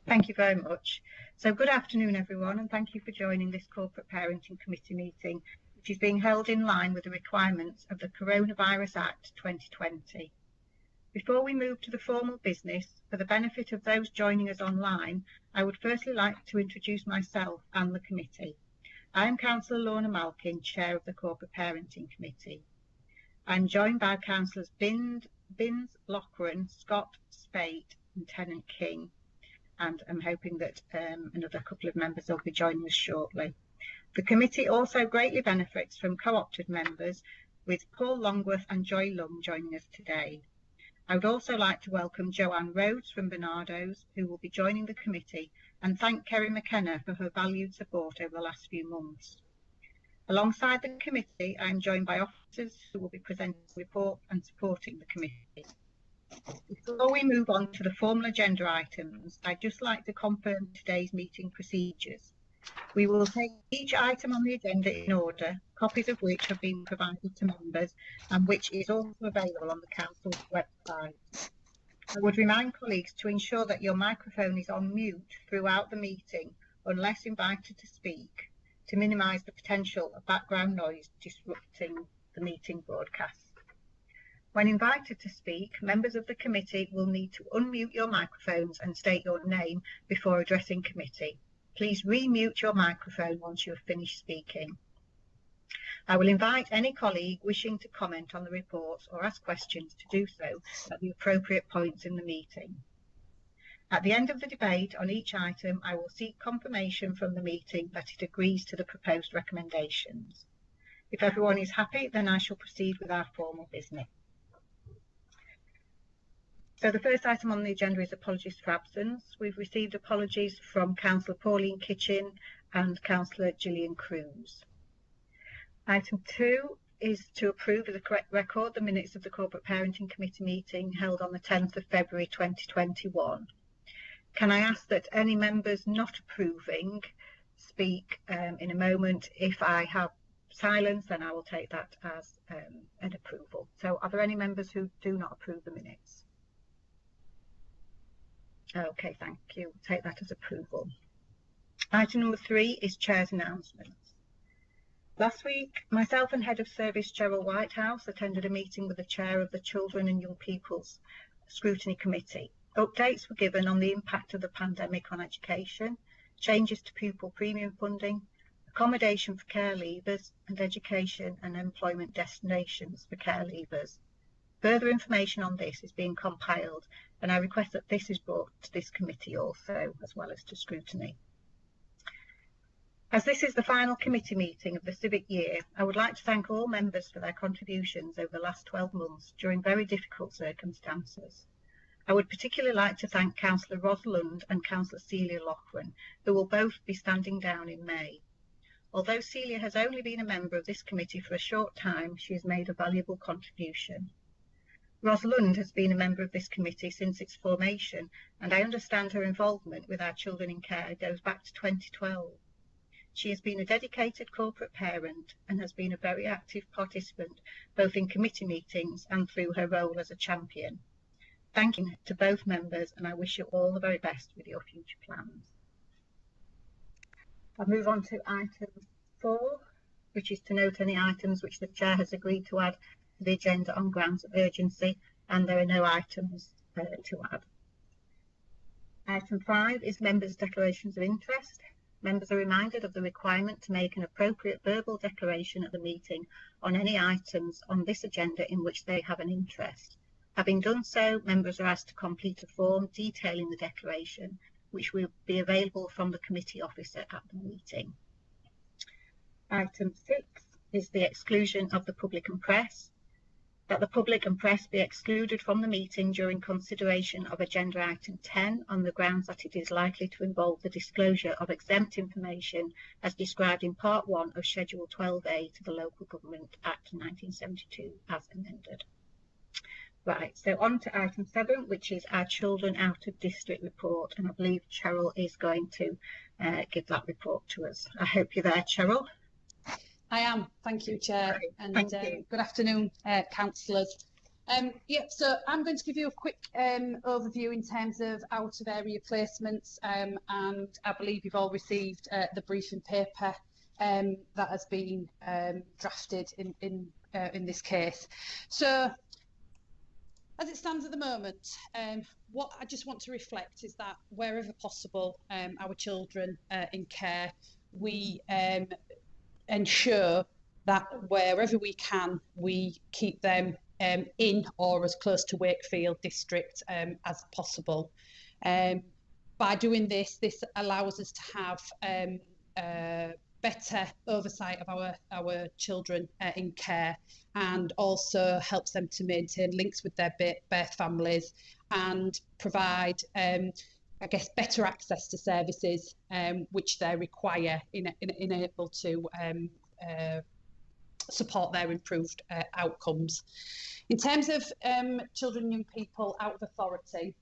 Thank you very much. So good afternoon, everyone, and thank you for joining this Corporate Parenting Committee meeting, which is being held in line with the requirements of the Coronavirus Act 2020. Before we move to the formal business, for the benefit of those joining us online, I would firstly like to introduce myself and the committee. I am Councillor Lorna Malkin, Chair of the Corporate Parenting Committee. I'm joined by Councillors Binns, Loughran, Scott, Spate and Tennant King, and I'm hoping that another couple of members will be joining us shortly. The committee also greatly benefits from co-opted members, with Paul Longworth and Joy Lung joining us today. I would also like to welcome Joanne Rhodes from Barnardo's, who will be joining the committee, and thank Kerry McKenna for her valued support over the last few months. Alongside the committee, I am joined by officers who will be presenting the report and supporting the committee. Before we move on to the formal agenda items, I'd just like to confirm today's meeting procedures. We will take each item on the agenda in order, copies of which have been provided to members and which is also available on the Council's website. I would remind colleagues to ensure that your microphone is on mute throughout the meeting unless invited to speak, to minimise the potential of background noise disrupting the meeting broadcast. When invited to speak, members of the committee will need to unmute your microphones and state your name before addressing committee. Please re-mute your microphone once you have finished speaking. I will invite any colleague wishing to comment on the reports or ask questions to do so at the appropriate points in the meeting. At the end of the debate on each item, I will seek confirmation from the meeting that it agrees to the proposed recommendations. If everyone is happy, then I shall proceed with our formal business. So the first item on the agenda is apologies for absence. We've received apologies from Councillor Pauline Kitchen and Councillor Gillian Cruz. Item 2 is to approve as a correct record the minutes of the Corporate Parenting Committee meeting held on the 10th of February 2021. Can I ask that any members not approving speak in a moment? If I have silence, then I will take that as an approval. So are there any members who do not approve the minutes? Okay, thank you. Take that as approval. Item number 3 is Chair's announcements. Last week, myself and Head of Service Cheryl Whitehouse attended a meeting with the Chair of the Children and Young People's Scrutiny Committee. Updates were given on the impact of the pandemic on education, changes to pupil premium funding, accommodation for care leavers, and education and employment destinations for care leavers. Further information on this is being compiled, and I request that this is brought to this committee also, as well as to scrutiny. As this is the final committee meeting of the civic year, I would like to thank all members for their contributions over the last 12 months during very difficult circumstances. I would particularly like to thank Councillor Rosalind and Councillor Celia Loughran, who will both be standing down in May. Although Celia has only been a member of this committee for a short time, she has made a valuable contribution. Rosalind has been a member of this committee since its formation, and I understand her involvement with our children in care goes back to 2012. She has been a dedicated corporate parent and has been a very active participant both in committee meetings and through her role as a champion. Thank you to both members, and I wish you all the very best with your future plans. I'll move on to item 4, which is to note any items which the Chair has agreed to add to the agenda on grounds of urgency, and there are no items to add. Item 5 is members' declarations of interest. Members are reminded of the requirement to make an appropriate verbal declaration at the meeting on any items on this agenda in which they have an interest. Having done so, members are asked to complete a form detailing the declaration, which will be available from the committee officer at the meeting. Item 6 is the exclusion of the public and press. That the public and press be excluded from the meeting during consideration of agenda item 10 on the grounds that it is likely to involve the disclosure of exempt information as described in Part 1 of Schedule 12A to the Local Government Act 1972 as amended. Right, so on to item 7, which is our Children Out of District report, and I believe Cheryl is going to give that report to us. I hope you're there, Cheryl. I am. Thank you, Chair. Great. And Thank you. Good afternoon, councillors. So I'm going to give you a quick overview in terms of out of area placements, and I believe you've all received the briefing paper that has been drafted in this case. So as it stands at the moment, what I just want to reflect is that wherever possible, our children in care, we ensure that wherever we can, we keep them in or as close to Wakefield district as possible. By doing this allows us to have better oversight of our children in care, and also helps them to maintain links with their birth families and provide I guess better access to services which they require in able to support their improved outcomes. In terms of children and young people out of authority,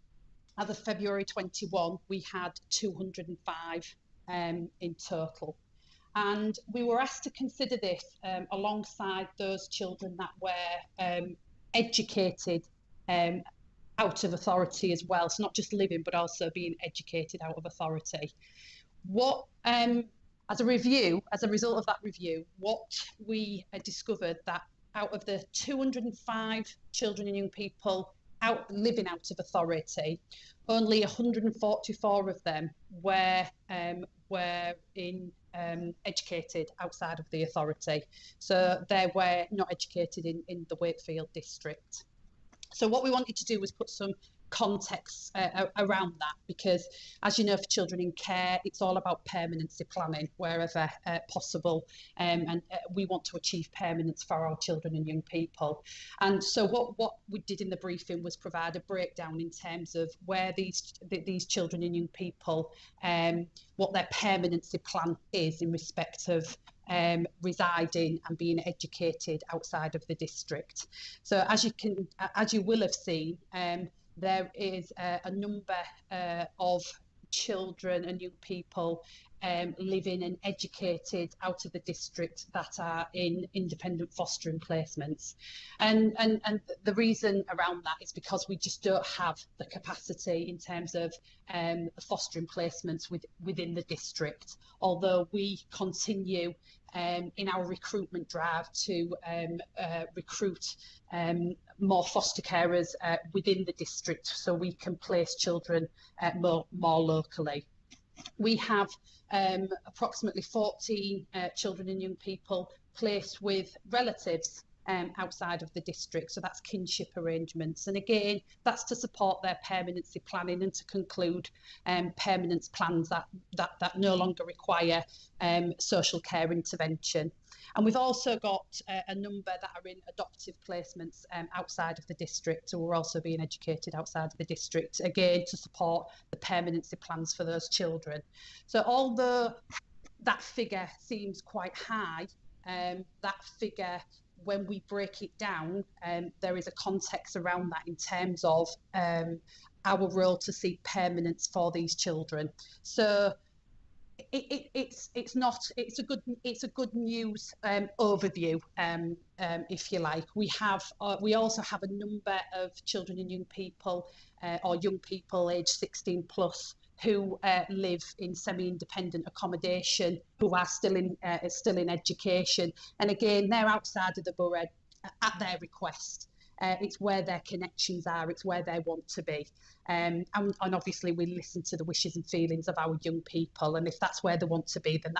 as of February 21, we had 205 in total. And we were asked to consider this alongside those children that were educated out of authority as well. So not just living, but also being educated out of authority. As a result of that review, what we discovered that out of the 205 children and young people living out of authority, only 144 of them were educated outside of the authority. So they were not educated in the Wakefield district. So what we wanted to do was put some context around that, because as you know, for children in care, it's all about permanency planning wherever possible, and we want to achieve permanence for our children and young people. And so what we did in the briefing was provide a breakdown in terms of where these children and young people, what their permanency plan is in respect of residing and being educated outside of the district. So as you will have seen, there is a number of children and young people living and educated out of the district that are in independent fostering placements. And the reason around that is because we just don't have the capacity in terms of fostering placements within the district, although we continue in our recruitment drive to recruit more foster carers within the district so we can place children more locally. We have approximately 14 children and young people placed with relatives outside of the district, so that's kinship arrangements, and again that's to support their permanency planning and to conclude permanence plans that no longer require social care intervention. And we've also got a number that are in adoptive placements outside of the district, who are also being educated outside of the district, again to support the permanency plans for those children. So although that figure seems quite high, that figure, when we break it down, there is a context around that in terms of our role to seek permanence for these children. So it's a good news overview, if you like. We also have a number of children and young people, or young people aged 16 plus, who live in semi-independent accommodation, who are still in education, and again they're outside of the borough at their request. It's where their connections are, it's where they want to be, and obviously we listen to the wishes and feelings of our young people, and if that's where they want to be, then that's